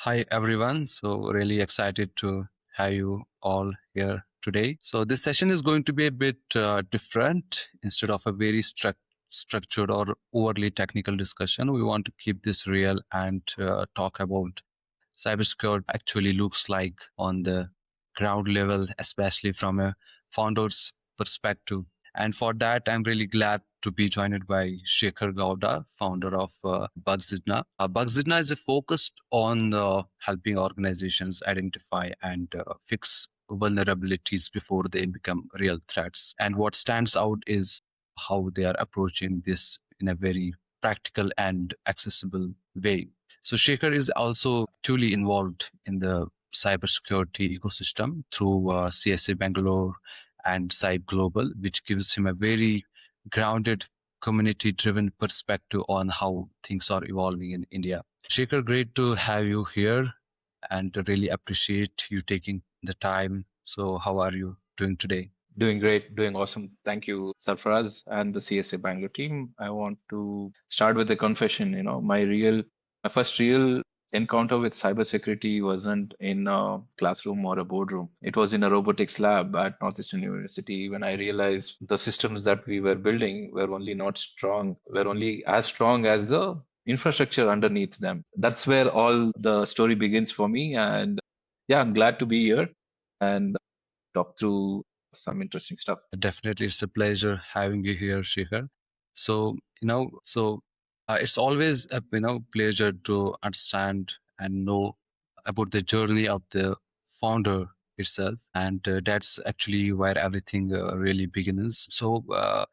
Hi everyone. So really excited to have you all here today. So this session is going to be a bit different. Instead of a very structured or overly technical discussion, we want to keep this real and talk about cybersecurity actually looks like on the ground level, especially from a founder's perspective. And for that, I'm really glad to be joined by Shekar Gowda, founder of Bugzidna. Bugzidna is focused on helping organizations identify and fix vulnerabilities before they become real threats. And what stands out is how they are approaching this in a very practical and accessible way. So Shekhar is also truly involved in the cybersecurity ecosystem through CSA Bangalore and CyBe Global, which gives him a very grounded, community-driven perspective on how things are evolving in India. Shekhar, great to have you here and really appreciate you taking the time. So how are you doing today? Doing great, doing awesome. Thank you, Sarfraz and the CSA Bangalore team. I want to start with a confession. My first real encounter with cybersecurity wasn't in a classroom or a boardroom. It was in a robotics lab at Northeastern University when I realized the systems that we were building were only as strong as the infrastructure underneath them. That's where all the story begins for me. And yeah, I'm glad to be here and talk through some interesting stuff. Definitely, it's a pleasure having you here, Shekhar. So it's always a pleasure to understand and know about the journey of the founder itself, and that's actually where everything really begins. So,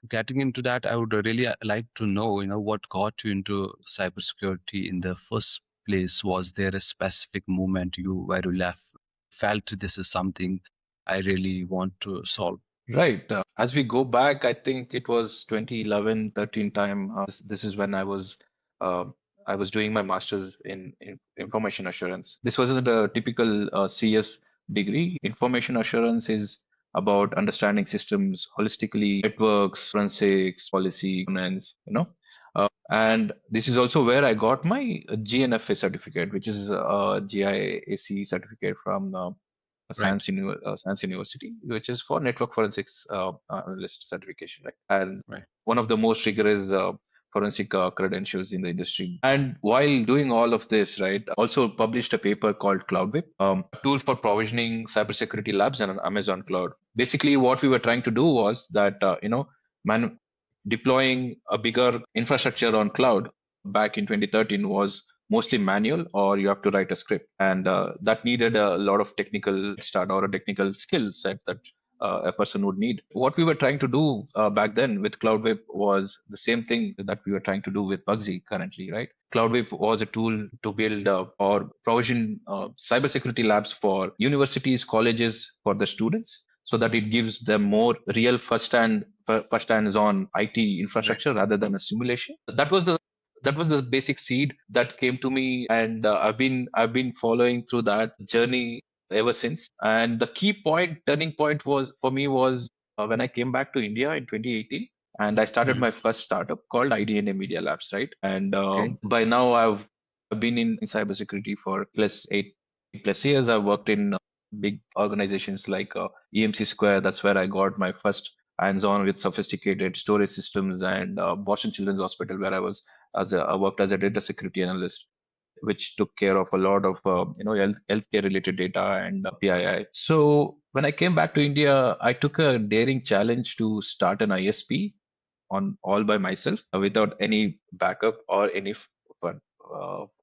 getting into that, I would really like to know, what got you into cybersecurity in the first place. Was there a specific moment where you left, felt this is something I really want to solve? Right. As we go back, I think it was 2011, 13 time. This is when uh, I was doing my master's in information assurance. This wasn't a typical CS degree. Information assurance is about understanding systems holistically, networks, forensics, policy, governance, and this is also where I got my GNFA certificate, which is a GIAC certificate from Right, Science University, which is for network forensics analyst certification, right? And right. one of the most rigorous forensic credentials in the industry. And while doing all of this, right, also published a paper called CloudWhip, a tool for provisioning cybersecurity labs on Amazon Cloud. Basically, what we were trying to do was that, man, deploying a bigger infrastructure on cloud back in 2013 was mostly manual, or you have to write a script, and that needed a lot of technical start or a technical skill set that a person would need. What we were trying to do back then with CloudWhip was the same thing that we were trying to do with Bugsy currently, right? CloudWhip was a tool to build or provision cybersecurity labs for universities, colleges, for the students, so that it gives them more real first hands on IT Right. infrastructure rather than a simulation. That was the basic seed that came to me, and I've been following through that journey ever since. And the turning point was for me was when I came back to India in 2018, and I started Mhm. my first startup called IDNA Media Labs, right? And Okay. by now I've been in cybersecurity for plus 8+ years. I've worked in big organizations like EMC Square. That's where I got my first hands-on with sophisticated storage systems, and Boston Children's Hospital, where I worked as a data security analyst, which took care of a lot of healthcare related data and PII. So when I came back to India, I took a daring challenge to start an ISP on all by myself without any backup or any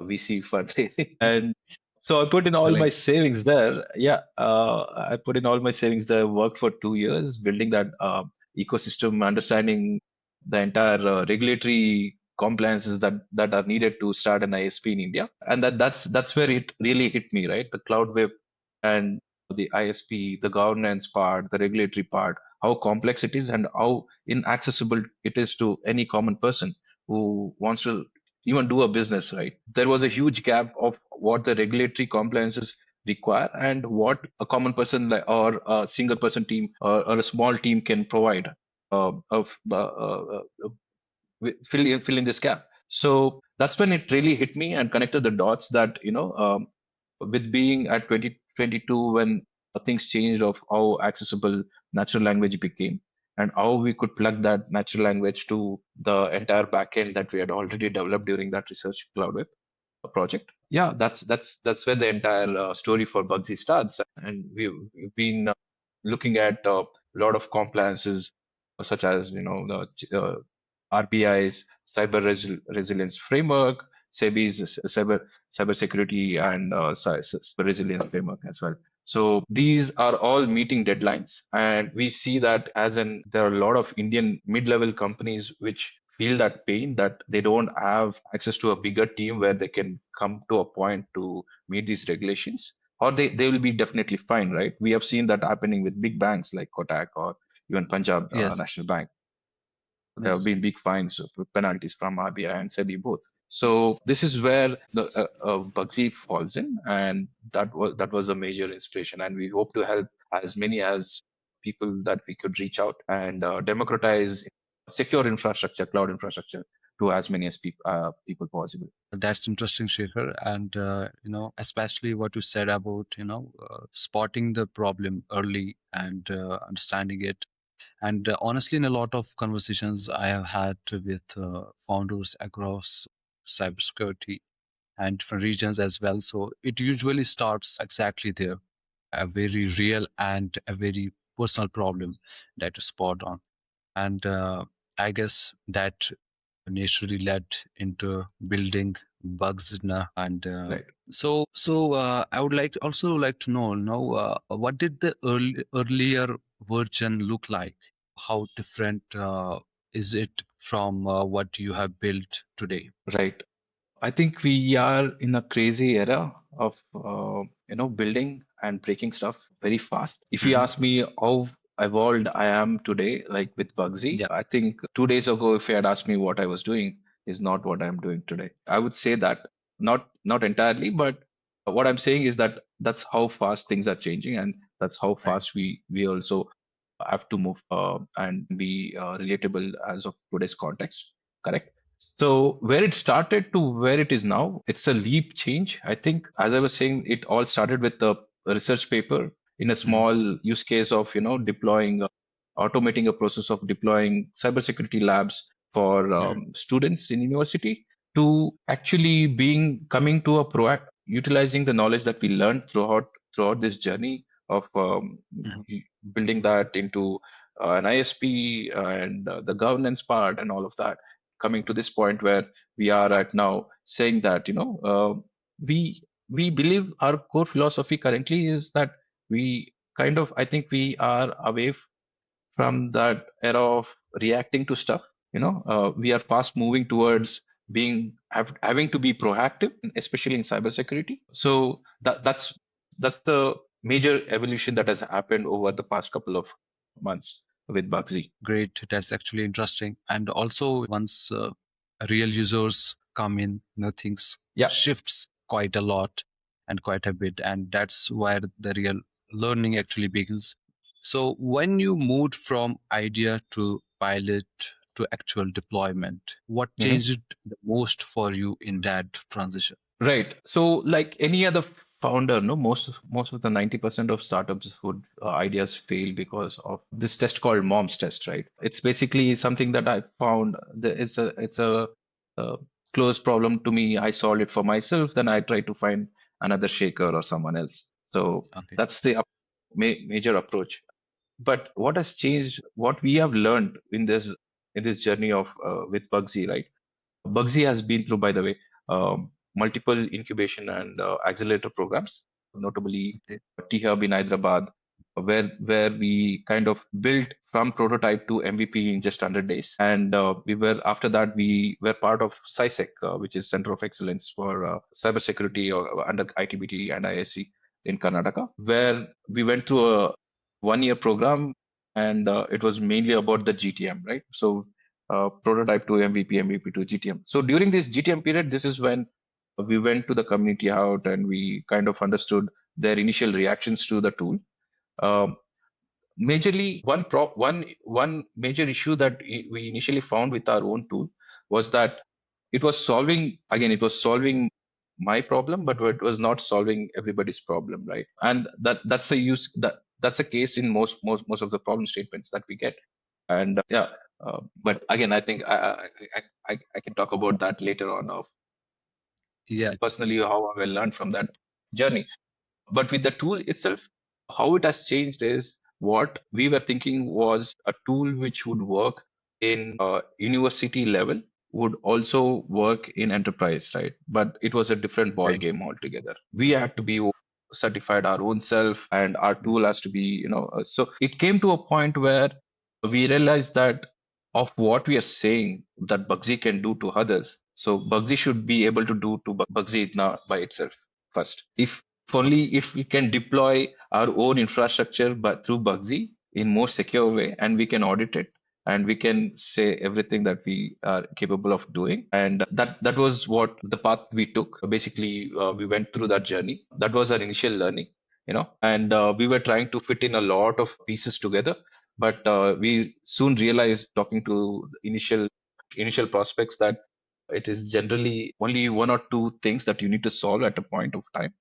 VC fundraising. And so I put in all my Really? savings there. Yeah, I put in all my savings there, worked for 2 years building that ecosystem, understanding the entire regulatory compliances that are needed to start an ISP in India. And that's where it really hit me, right? The cloud web and the ISP, the governance part, the regulatory part, how complex it is and how inaccessible it is to any common person who wants to even do a business, right? There was a huge gap of what the regulatory compliances require and what a common person or a single person team or a small team can provide fill in this gap. So that's when it really hit me and connected the dots that with being at 2022 when things changed of how accessible natural language became and how we could plug that natural language to the entire backend that we had already developed during that research cloud web project. Yeah, that's where the entire story for Bugsy starts, and we've been looking at a lot of compliances, such as the RBI's resilience framework, SEBI's cybersecurity and cyber resilience framework as well. So these are all meeting deadlines, and we see that there are a lot of Indian mid-level companies which feel that pain that they don't have access to a bigger team where they can come to a point to meet these regulations, or they will be definitely fine, right? We have seen that happening with big banks like Kotak or even Punjab Yes, National Bank. There have yes. been big fines, penalties from RBI and SEBI both. So this is where the Bugsy falls in, and that was a major inspiration. And we hope to help as many as people that we could reach out and democratize secure infrastructure, cloud infrastructure, to as many as people possible. That's interesting, Shekhar. And, especially what you said about, spotting the problem early and understanding it. And honestly, in a lot of conversations I have had with founders across cybersecurity and different regions as well. So it usually starts exactly there, a very real and a very personal problem that you spot on. And I guess that naturally led into building Bugzidna. And Right. I would like to know, what did the earlier version look like? How different is it from what you have built today? Right. I think we are in a crazy era of building and breaking stuff very fast. If you Hmm. ask me how evolved I am today, like with Bugsy, Yeah. I think 2 days ago, if you had asked me what I was doing, is not what I'm doing today. I would say that not entirely, but what I'm saying is that that's how fast things are changing, and that's how Right. fast we also have to move and be relatable as of today's context. Correct. So where it started to where it is now, it's a leap change. I think, as I was saying, it all started with a research paper in a Hmm. small use case of deploying, automating a process of deploying cybersecurity labs for Hmm. students in university to actually being coming to a proact utilizing the knowledge that we learned throughout this journey of Hmm. building that into an ISP and the governance part and all of that, coming to this point where we are at now, saying that we believe our core philosophy currently is that we kind of, I think we are away from that era of reacting to stuff. We are fast moving towards having to be proactive, especially in cybersecurity. So that's the major evolution that has happened over the past couple of months with Bugsy. Great. That's actually interesting. And also, once real users come in, things Yeah. shifts quite a lot and quite a bit, and that's where the real learning actually begins. So, when you moved from idea to pilot to actual deployment, what Mhm. changed the most for you in that transition? Right. So, like any other founder, no, most of the 90% of startups would ideas fail because of this test called mom's test, right? It's basically something that I found that it's a close problem to me. I solved it for myself, then I try to find another shaker or someone else. So Okay. that's the major approach. But what has changed, what we have learned in this journey of with Bugsy, right? Bugsy has been through, by the way, multiple incubation and accelerator programs, notably Okay. T-Hub in Hyderabad, where we kind of built from prototype to MVP in just 100 days. And we were after that we were part of CySec, which is Center of Excellence for cybersecurity or under ITBT and ISC in Karnataka, where we went through a 1 year program, and it was mainly about the GTM, right? So prototype to MVP, MVP to GTM. So during this GTM period, this is when we went to the community out and we kind of understood their initial reactions to the tool. Um, Majorly, one major issue that we initially found with our own tool was that it was solving my problem, but it was not solving everybody's problem, right? And that's the case in most of the problem statements that we get. And yeah, but again, I think I can talk about that later on of Yeah, personally how I learned from that journey. But with the tool itself, how it has changed is what we were thinking was a tool which would work in university level would also work in enterprise, right? But it was a different ball right. game altogether. We had to be certified our own self, and our tool has to be, so it came to a point where we realized that of what we are saying that Bugsy can do to others. So Bugsy should be able to do to Bugzidna by itself first. If Okay, only if we can deploy our own infrastructure but through Bugsy in more secure way, and we can audit it, and we can say everything that we are capable of doing. And that was what the path we took. Basically, we went through that journey. That was our initial learning, and we were trying to fit in a lot of pieces together. But we soon realized, talking to the initial prospects, that it is generally only one or two things that you need to solve at a point of time,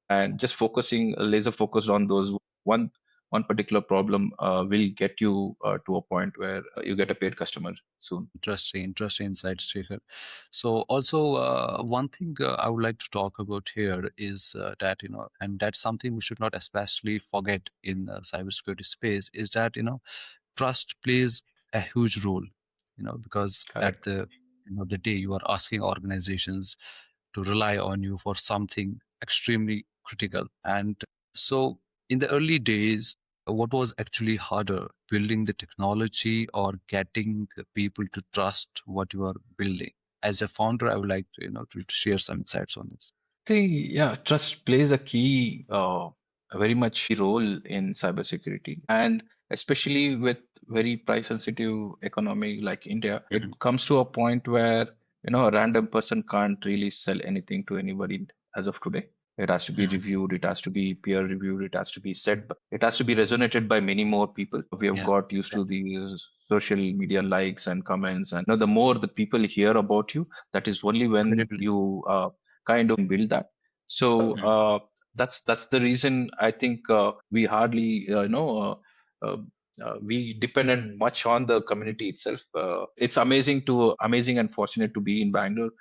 and just focusing laser focused on those one one particular problem will get you to a point where you get a paid customer soon. interesting insights, Shekhar. So also one thing I would like to talk about here is that and that's something we should not especially forget in cybersecurity space is that trust plays a huge role. Because at Correct. the end of the day, you are asking organizations to rely on you for something extremely critical. And so, in the early days, what was actually harder, building the technology or getting people to trust what you are building? As a founder, I would like to share some insights on this. Think, yeah, trust plays a key, a very much key role in cybersecurity, and especially with very price sensitive economy like India, it comes to a point where a random person can't really sell anything to anybody as of today. It has to be Mhm. reviewed, it has to be peer reviewed, it has to be said, it has to be resonated by many more people. We have Yeah, got used to exactly. these social media likes and comments, and the more the people hear about you, that is only when Credibility. you kind of build that. So Mhm. that's the reason I think we hardly uh, we dependent much on the community itself. It's amazing and fortunate to be in Bangalore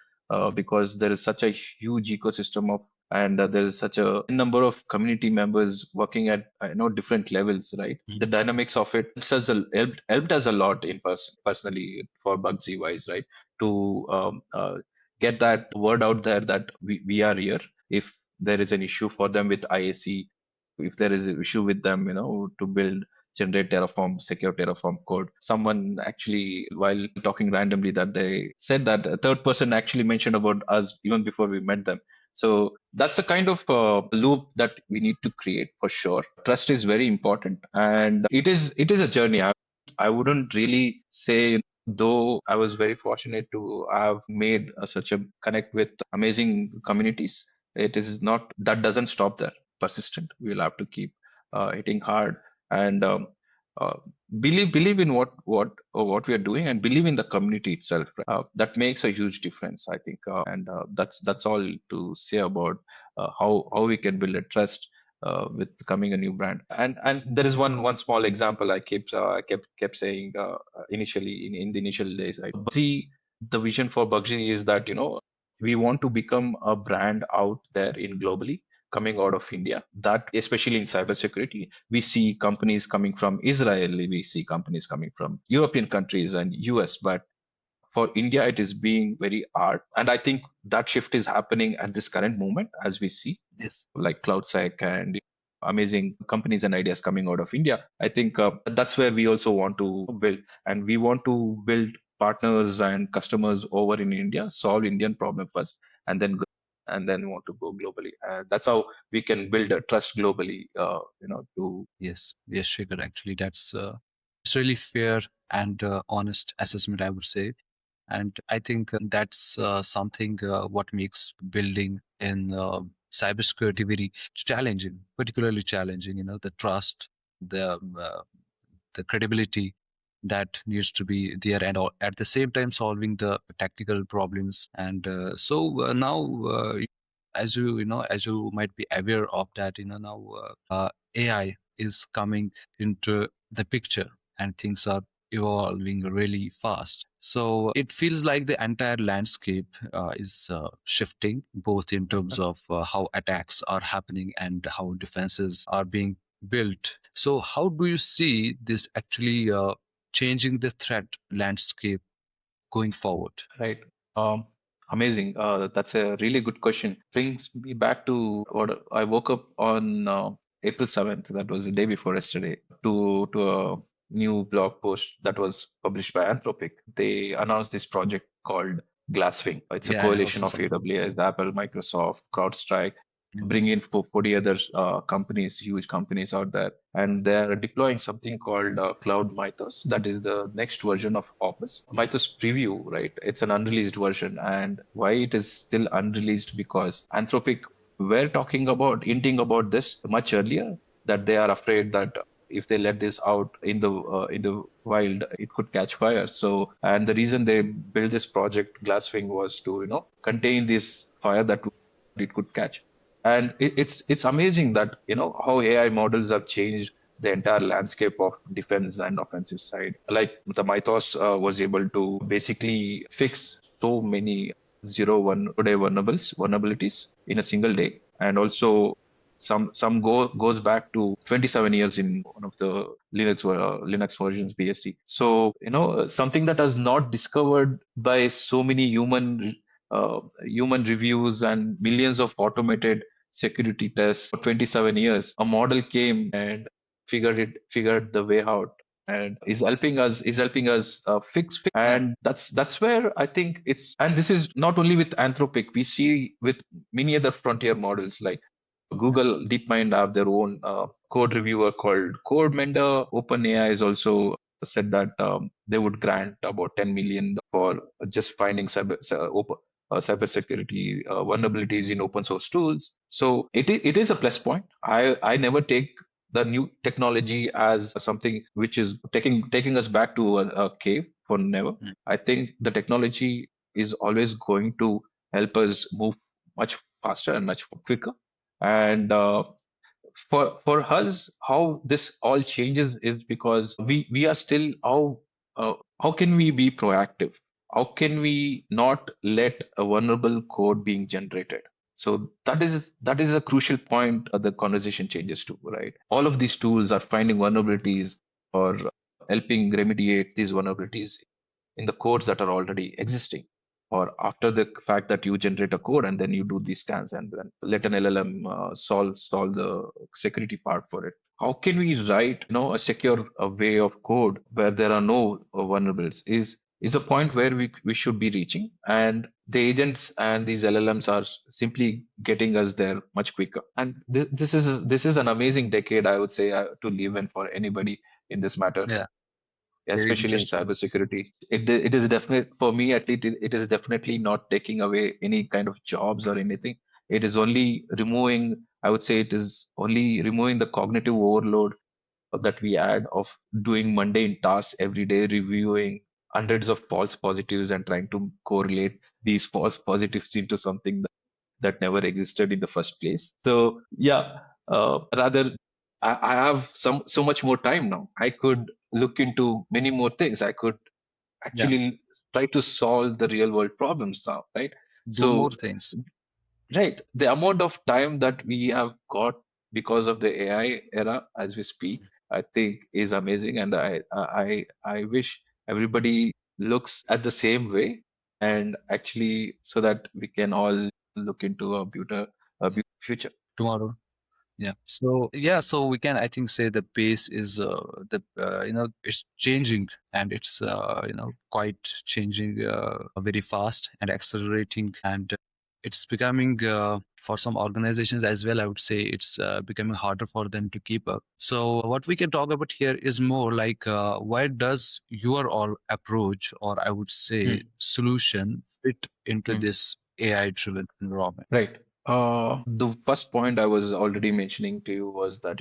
because there is such a huge ecosystem of, and there is such a number of community members working at different levels, right? The Mhm. dynamics of it helped us a lot in personally for Bugsy wise, right? To get that word out there that we are here. If there is an issue for them with IAC, if there is an issue with them, to build, generate Terraform, secure Terraform code. Someone actually, while talking randomly, that they said that a third person actually mentioned about us even before we met them. So that's the kind of loop that we need to create for sure. Trust is very important, and it is a journey. I wouldn't really say, though I was very fortunate to have made such a connect with amazing communities. It is not that doesn't stop there. Persistent. We'll have to keep hitting hard, and uh, believe in what we are doing, and believe in the community itself. Right? That makes a huge difference, I think. And that's all to say about how we can build a trust with becoming a new brand. And there is one small example I kept saying initially in the initial days. Right? See, the vision for Bugsy is that we want to become a brand out there in globally coming out of India. That especially in cybersecurity, we see companies coming from Israel, we see companies coming from European countries and US, but for India, it is being very hard. And I think that shift is happening at this current moment as we see Yes. like CloudSec and amazing companies and ideas coming out of India. I think that's where we also want to build, and we want to build partners and customers over in India, solve Indian problem first, and then want to go globally. That's how we can build a trust globally. To Yes, Shekhar. Actually, that's it's really fair and honest assessment, I would say. And I think that's something what makes building in cybersecurity very challenging, particularly challenging. The trust, the credibility that needs to be there, and at the same time solving the technical problems. And so now as you might be aware of that, now AI is coming into the picture, and things are evolving really fast. So it feels like the entire landscape is shifting, both in terms of how attacks are happening and how defenses are being built. So how do you see this actually changing the threat landscape going forward? Right. Um, Amazing. That's a really good question. Brings me back to what I woke up on April 7th. That was the day before yesterday. To a new blog post that was published by Anthropic. They announced this project called Glasswing. It's a Yeah, I coalition also of saw. AWS, Apple, Microsoft, CrowdStrike, Mm. bring in 40 other companies, huge companies out there, and they're deploying something called Cloud Mythos. That is the next version of Opus. Mythos Preview, right? It's an unreleased version, and why it is still unreleased because Anthropic were talking about, hinting about this much earlier, that they are afraid that if they let this out in the wild, it could catch fire. So, and the reason they built this project Glasswing was to contain this fire that it could catch. And it's amazing that how AI models have changed the entire landscape of defense and offensive side. Like the Mythos was able to basically fix so many day vulnerabilities in a single day, and also goes back to 27 years in one of the Linux versions BSD. So something that has not discovered by so many human reviews and millions of automated security tests for 27 years. A model came and figured the way out, and is helping us fix. Yeah. And that's where I think it's, and this is not only with Anthropic. We see with many other frontier models like Google DeepMind have their own code reviewer called Code Mender. OpenAI is also said that they would grant about 10 million for just finding cybersecurity vulnerabilities in open source tools. So it is a plus point. I never take the new technology as something which is taking us back to a cave for never. Mm. I think the technology is always going to help us move much faster and much quicker. And for us, how this all changes is because we are still how can we be proactive? How can we not let a vulnerable code being generated? So that is a crucial point the conversation changes to, right? All of these tools are finding vulnerabilities or helping remediate these vulnerabilities in the codes that are already existing, or after the fact that you generate a code and then you do these scans and then let an LLM solve the security part for it. How can we write a secure way of code where there are no vulnerables is a point where we should be reaching, and the agents and these LLMs are simply getting us there much quicker. And this is an amazing decade, I would say, to live in for anybody in this matter, Yeah, very especially in interesting. cybersecurity. It is definite for me, at least. It is definitely not taking away any kind of jobs or anything. It is only removing. I would say it is only removing the cognitive overload that we add of doing mundane tasks every day, reviewing hundreds of false positives and trying to correlate these false positives into something that never existed in the first place. So yeah, rather I have so much more time now. I could look into many more things. I could Yeah, actually try to solve the real world problems now, right? do more So things. right, the amount of time that we have got because of the AI era as we speak, I think is amazing, and I wish everybody looks at the same way, and actually so that we can all look into a beautiful future. Tomorrow. Yeah. So yeah, so we can, I think, say the pace is the it's changing, and it's quite changing very fast and accelerating, and it's becoming for some organizations as well. I would say it's becoming harder for them to keep up. So what we can talk about here is more like why does your all approach, or I would say Hmm. solution, fit into Hmm. this AI driven environment? Right. The first point I was already mentioning to you was that,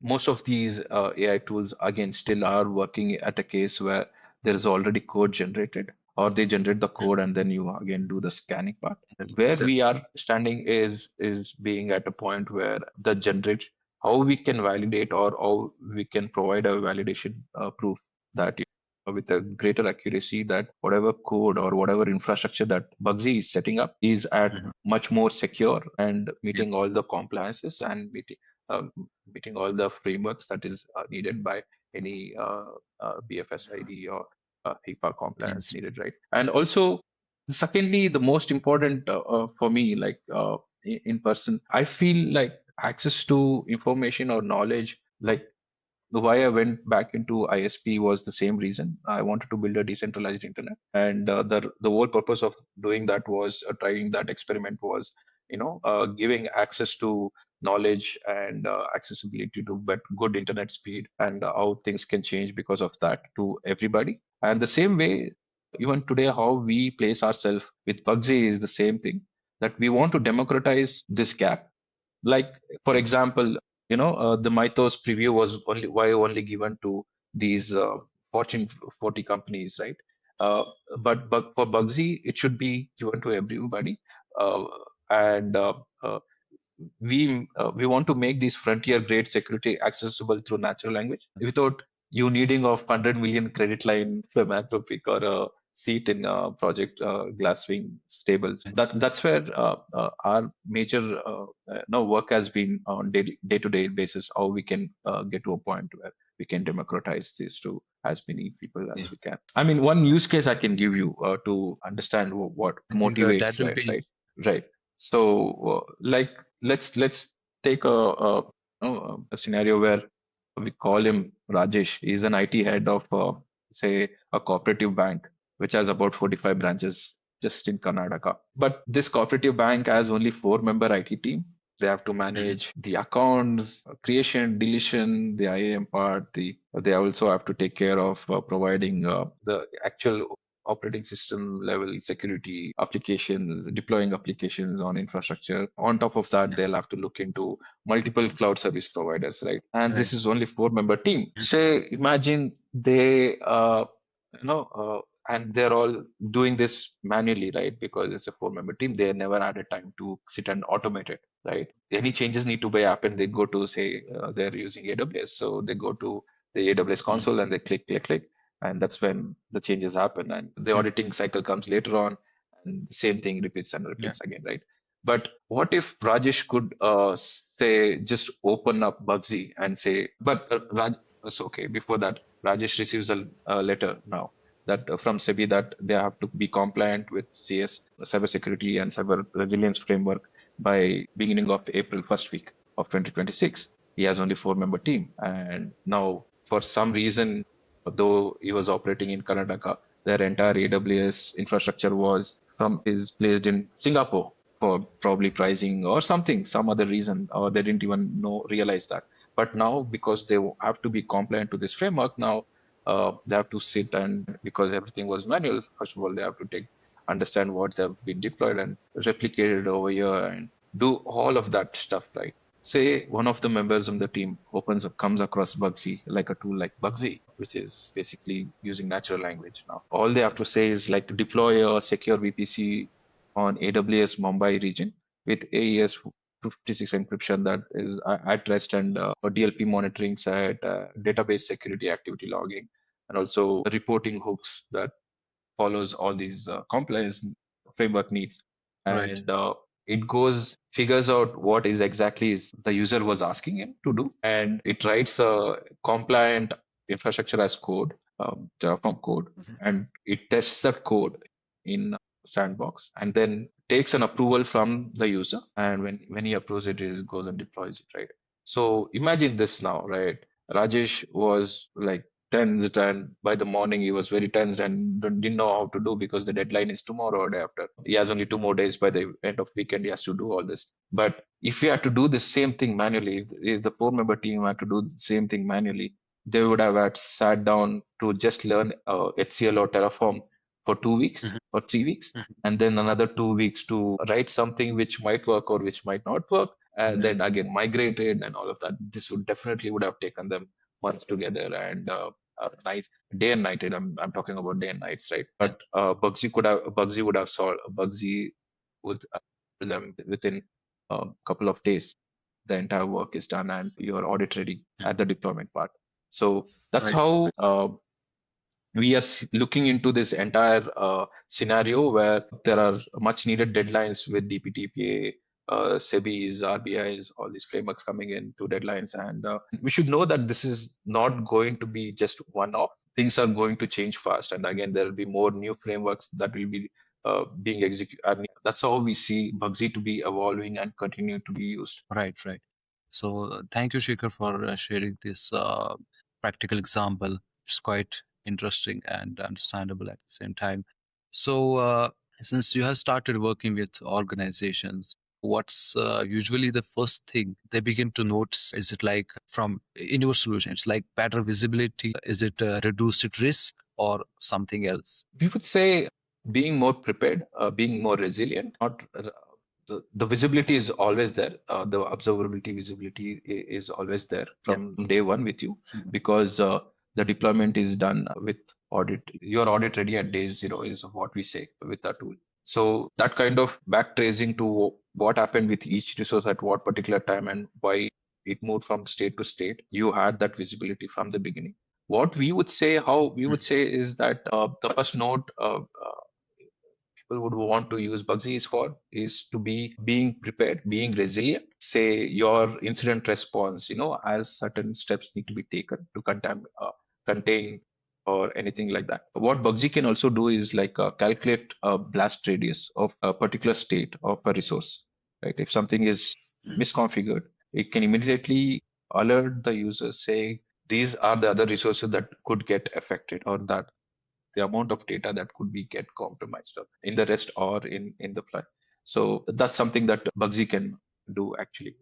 most of these AI tools, again, still are working at a case where there is already code generated. or they generate the code and then you again do the scanning part. Where So, we are standing is being at a point where the generate how we can validate or how we can provide a validation proof that with a greater accuracy that whatever code or whatever infrastructure that Bugsy is setting up is at mhm. much more secure and Yeah. meeting all the compliances and uh, meeting all the frameworks that is needed by any BFSID or HIPAA compliance Yes. needed, right? And also, secondly, the most important for me, like in person, I feel like access to information or knowledge, like why I went back into ISP was the same reason. I wanted to build a decentralized internet, and the whole purpose of doing that was trying that experiment was, giving access to knowledge and accessibility to but good internet speed and how things can change because of that to everybody. And the same way, even today, how we place ourselves with Bugsy is the same thing that we want to democratize this gap. Like, for Yeah. example, the Mythos preview was only given to these Fortune 40 companies, right? Uh, but for Bugsy, it should be given to everybody. Uh, and we want to make these frontier grade security accessible through natural language without you needing of 100 million credit line philanthropic or a seat in project glasswing stables. Yes. That's where our major now work has been on day to day basis, how we can get to a point where we can democratize this to as many people Yeah. as we can. I mean, one use case I can give you to understand what I think that motivates, will right? be. Right. So, like, let's take a scenario where we call him Rajesh. He's an IT head of, say, a cooperative bank, which has about 45 branches just in Karnataka. But this cooperative bank has only four-member IT team. They have to Mhm. manage the accounts, creation, deletion, the IAM part. They also have to take care of providing the actual operating system level security applications, deploying applications on infrastructure. On top of that, Yeah. they'll have to look into multiple cloud service providers, right? And this Right. is only four-member team. Mhm. Say, imagine they, and they're all doing this manually, right? Because it's a four-member team. They never had a time to sit and automate it, right? Any changes need to be happen. They go to say they're using AWS, so they go to the AWS Mhm. console and they click, and that's when the changes happen and the Mhm. auditing cycle comes later on and the same thing repeats and Yeah. repeats again, right? But what if Rajesh could say just open up Bugsy and say, but so okay, before that Rajesh receives a letter now that from SEBI that they have to be compliant with CS cybersecurity and cyber resilience framework by beginning of April first week of 2026. He has only four-member team, and now for some reason, though he was operating in Karnataka, their entire AWS infrastructure was from is placed in Singapore for probably pricing or something, some other reason, or they didn't even realize that. But now, because they have to be compliant to this framework, now they have to sit and because everything was manual. First of all, they have to understand what they've been deployed and replicated over here and do all of that stuff, right? Say one of the members of the team comes across Bugsy, like a tool like Bugsy, which is basically using natural language now. All they have to say is like deploy a secure VPC on AWS Mumbai region with AES 56 encryption that is at rest and a DLP monitoring set, database security activity logging, and also reporting hooks that follows all these compliance framework needs. Right. And it goes, figures out what is exactly is the user was asking him to do. And it writes a compliant infrastructure as code, Terraform code, Mhm. and it tests that code in sandbox and then takes an approval from the user. And when he approves it, it goes and deploys it, right? So imagine this now, right? Rajesh was like tensed, and by the morning he was very tensed and didn't know how to do because the deadline is tomorrow or day after. He has only 2 more days. By the end of weekend he has to do all this. But if we had to do the same thing manually, if the four-member team had to do the same thing manually, they would have had sat down to just learn HCL or Terraform for 2 weeks Mhm. or 3 weeks, Mhm. and then another 2 weeks to write something which might work or which might not work, and Yeah. then again migrated and all of that. This would definitely would have taken them months together, and night, day and night. And I'm talking about day and nights, right? But Bugsy would have solved. Bugsy would them within a couple of days. The entire work is done, and you're audit ready at the deployment part. So that's how we are looking into this entire scenario where there are much needed deadlines with DPTPA, SEBIs, RBIs, all these frameworks coming in to deadlines. And we should know that this is not going to be just one off. Things are going to change fast. And again, there will be more new frameworks that will be being executed. And that's how we see Bugsy to be evolving and continue to be used. Right, right. So thank you, Shekhar, for sharing this practical example. It's quite interesting and understandable at the same time. So since you have started working with organizations, what's usually the first thing they begin to notice? Is it like from in your solution? It's like better visibility. Is it reduced risk or something else? We would say being more prepared, being more resilient. Not the visibility is always there. The observability visibility is always there Yeah. from day one with you Mhm. because the deployment is done with audit. Your audit ready at day zero is what we say with our tool. So that kind of back tracing to what happened with each resource at what particular time and why it moved from state to state, you had that visibility from the beginning. What we would say, how we would say is that the first note people would want to use Bugsy is for is to be being prepared, being resilient. Say your incident response, as certain steps need to be taken to contain or anything like that. What Bugsy can also do is like calculate a blast radius of a particular state of a resource. Right? If something is misconfigured, it can immediately alert the user saying these are the other resources that could get affected or that the amount of data that could be get compromised in the rest or in the flight. So that's something that Bugsy can do actually.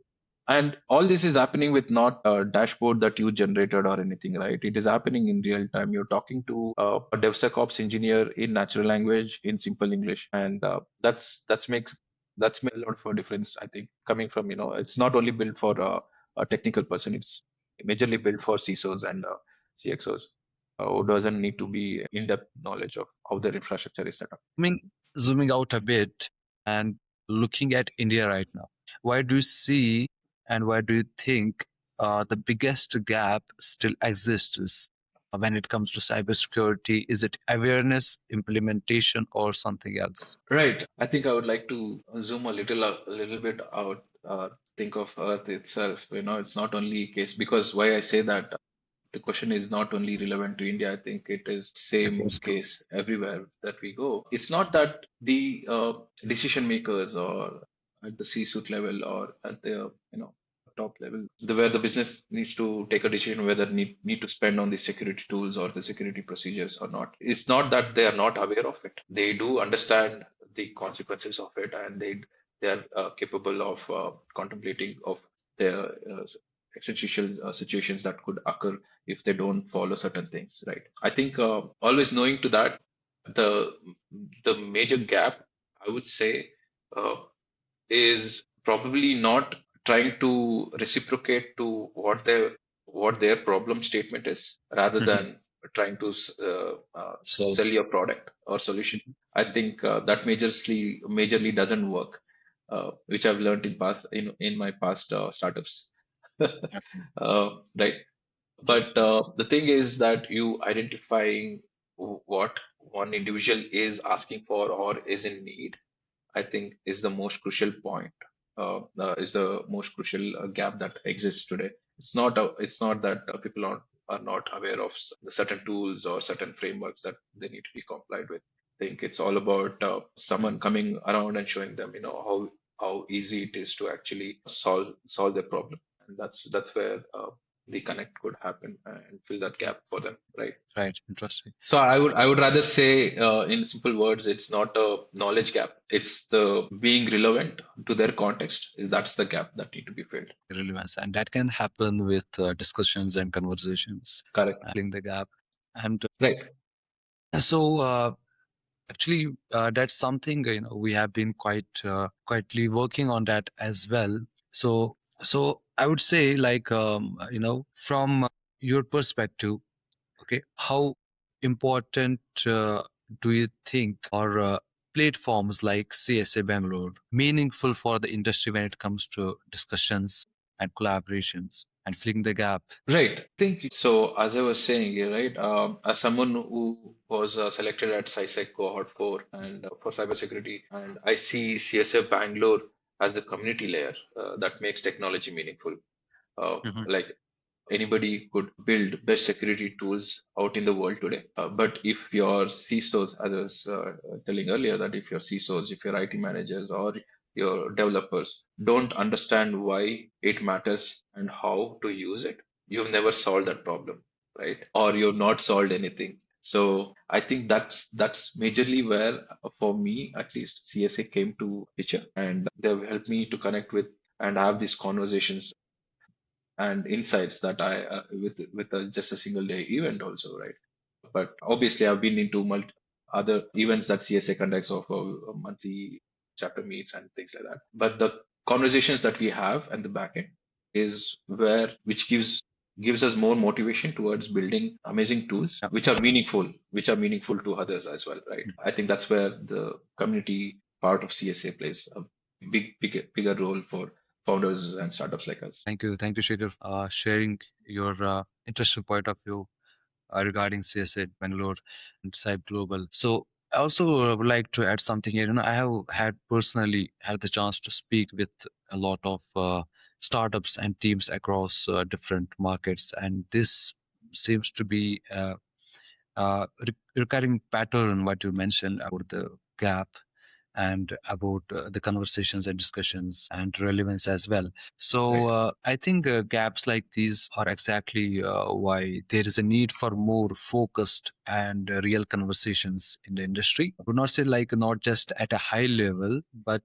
And all this is happening with not a dashboard that you generated or anything, right? It is happening in real time. You're talking to a DevSecOps engineer in natural language, in simple English, and that's made a lot of a difference. I think coming from it's not only built for a technical person; it's majorly built for CISOs and CXOs who doesn't need to be in-depth knowledge of how their infrastructure is set up. Zooming out a bit and looking at India right now, why do you see and why do you think the biggest gap still exists when it comes to cybersecurity? Is it awareness, implementation, or something else? Right. I think I would like to zoom a little bit out. Think of Earth itself. It's not only a case because why I say that the question is not only relevant to India. I think it is same Across the globe. case everywhere that we go. It's not that the decision makers or at the C-suite level or at the top level, where the business needs to take a decision whether need to spend on the security tools or the security procedures or not. It's not that they are not aware of it. They do understand the consequences of it, and they are capable of contemplating of their existential situations that could occur if they don't follow certain things, right? I think always knowing to that the the major gap I would say uh, is probably not trying to reciprocate to what their problem statement is rather Mhm. than trying to So, sell your product or solution. I think that majorly doesn't work, which I've learned in my past startups. Right. But the thing is that you identifying what one individual is asking for or is in need, I think is the most crucial point. Is the most crucial gap that exists today. It's not that people are not aware of the certain tools or certain frameworks that they need to be complied with. I think it's all about someone coming around and showing them, how easy it is to actually solve their problem, and that's where the connect could happen and fill that gap for them, right? right, interesting. So I would rather say, in simple words, it's not a knowledge gap. It's the being relevant to their context. That's the gap that need to be filled. Relevance, and that can happen with discussions and conversations, Correct. filling the gap. And Right. so, actually, that's something we have been quite quietly working on that as well. So I would say, like from your perspective, Okay, how important do you think are platforms like CSA Bangalore meaningful for the industry when it comes to discussions and collaborations and filling the gap? Right. Think so. As I was saying, yeah, right. As someone who was selected at SciSec cohort 4 and for cybersecurity, and I see CSF Bangalore as the community layer that makes technology meaningful. Mhm. Like anybody could build best security tools out in the world today. But if your CISOs, as I was telling earlier, that if your CISOs, if your IT managers or your developers don't understand why it matters and how to use it, you've never solved that problem, right? Or you've not solved anything. So I think that's majorly where, for me at least, CSA came to picture, and they've helped me to connect with and have these conversations and insights that I with just a single day event also, right? But obviously, I've been into other events that CSA conducts of monthly chapter meets and things like that. But the conversations that we have at the back end is where which gives us more motivation towards building amazing tools Yeah. which are meaningful to others as well, right? I think that's where the community part of CSA plays a bigger role for founders and startups like us. Thank you, Shekhar, for sharing your interesting point of view regarding CSA Bangalore and Cybe Global. So I also would like to add something here. I have had personally had the chance to speak with a lot of startups and teams across different markets, and this seems to be recurring pattern what you mentioned about the gap and about the conversations and discussions and relevance as well. So Right. I think gaps like these are exactly why there is a need for more focused and real conversations in the industry. I would not say like not just at a high level, but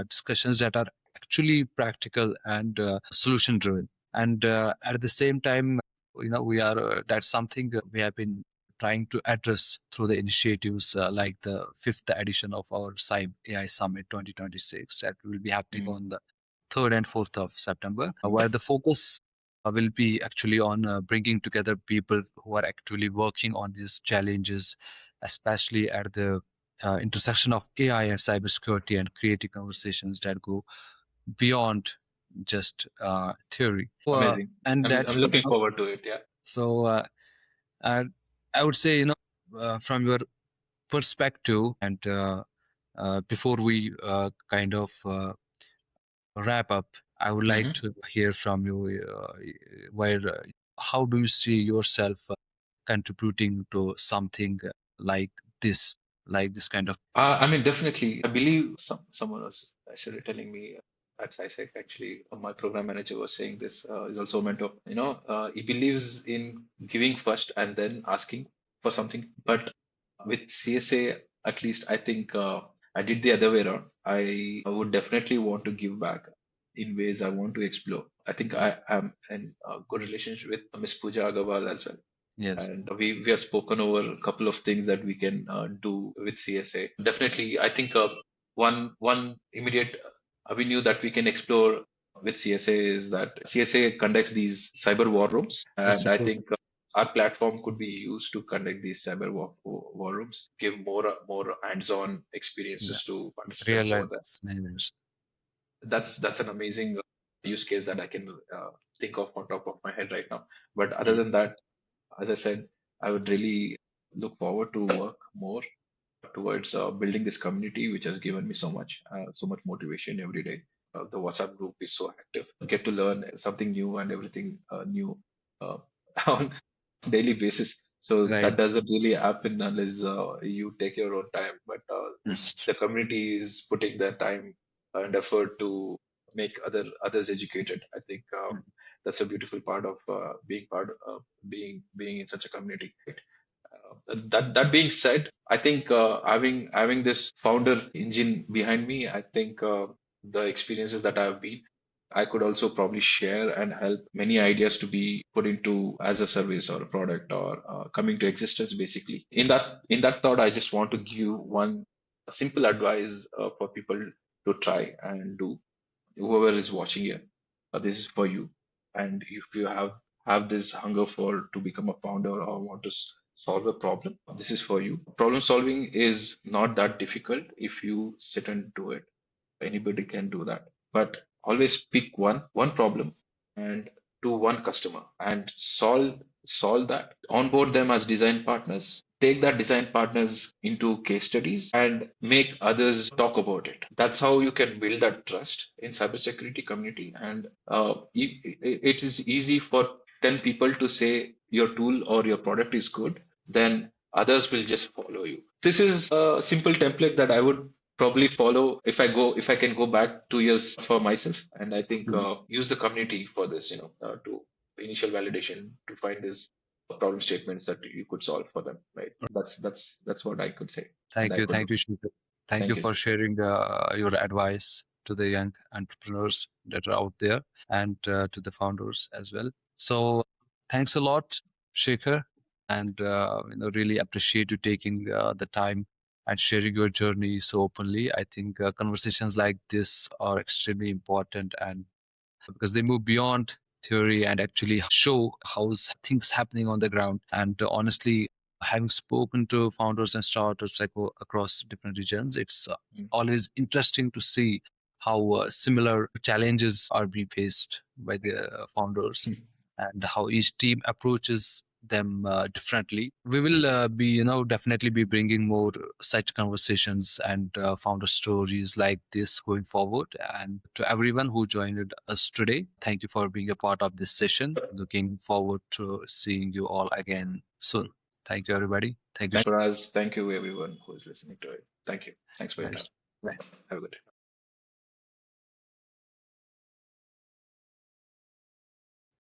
discussions that are actually practical and solution driven. And at the same time, we are that's something we have been trying to address through the initiatives like the fifth edition of our CyBe AI Summit 2026 that will be happening Mm. on the 3rd and 4th of September, where the focus will be actually on bringing together people who are actually working on these challenges, especially at the intersection of AI and cybersecurity, and creating conversations that go beyond just theory. Amazing. And I'm that's looking forward to it. Yeah. so. And I would say, from your perspective, and before we kind of wrap up, I would like Mhm. to hear from you where how do you see yourself contributing to something like this kind of. I mean, definitely. I believe someone was actually telling me at SciSec, actually, my program manager was saying this. Is also a mentor. He believes in giving first and then asking for something. But with CSA, at least, I think I did the other way around. I would definitely want to give back in ways I want to explore. I think I am in a good relationship with Miss Pooja Agarwal as well, Yes. and we have spoken over a couple of things that we can do with CSA. Definitely, I think one immediate avenue that we can explore with CSA is that CSA conducts these cyber war rooms, That's and a I good. think our platform could be used to conduct these cyber war rooms, give more hands-on Yeah. experiences to Real participants life over there. scenarios. That's an amazing use case that I can think of on top of my head right now. But other Mm. than that, as I said, I would really look forward to work more towards building this community, which has given me so much motivation every day. The WhatsApp group is so active. Get to learn something new and everything new uh, on daily basis. So Right. that doesn't really happen unless you take your own time. But the community is putting their time and effort to make others educated. I think that's a beautiful part of being in such a community. That being said, I think having this founder engine behind me, I think the experiences that I've been, I could also probably share and help many ideas to be put into as a service or a product or coming to existence. Basically, in that thought, I just want to give one simple advice for people to try and do. Whoever is watching here, this is for you. And if you have this hunger for to become a founder or want to solve a problem, this is for you. Problem solving is not that difficult if you sit and do it. Anybody can do that. But always pick one problem and to one customer and solve that. Onboard them as design partners. Take that design partners into case studies and make others talk about it. That's how you can build that trust in cybersecurity community. And it is easy for 10 people to say your tool or your product is good, then others will just follow you. This is a simple template that I would probably follow if I can go back 2 years for myself. And I think use the community for this, to initial validation to find these problem statements that you could solve for them, right? That's what I could say, and I could do. Thank you, Shekhar. Thank you Thank you, for sir. sharing your advice to the young entrepreneurs that are out there and to the founders as well. So, thanks a lot, Shekhar, and really appreciate you taking the time and sharing your journey so openly. I think conversations like this are extremely important, and because they move beyond theory and actually show things happening on the ground. And honestly, having spoken to founders and startups across different regions, it's Mm, always interesting to see how similar challenges are being faced by the founders mm, and how each team approaches them differently. We will be, definitely be bringing more such conversations and founder stories like this going forward. And to everyone who joined us today, thank you for being a part of this session. Looking forward to seeing you all again soon. Thank you, everybody. Thank you. Thanks, Faraz. Thank you, everyone who is listening to it. Thank you. Thanks for your time. Nice. Bye. Have a good day.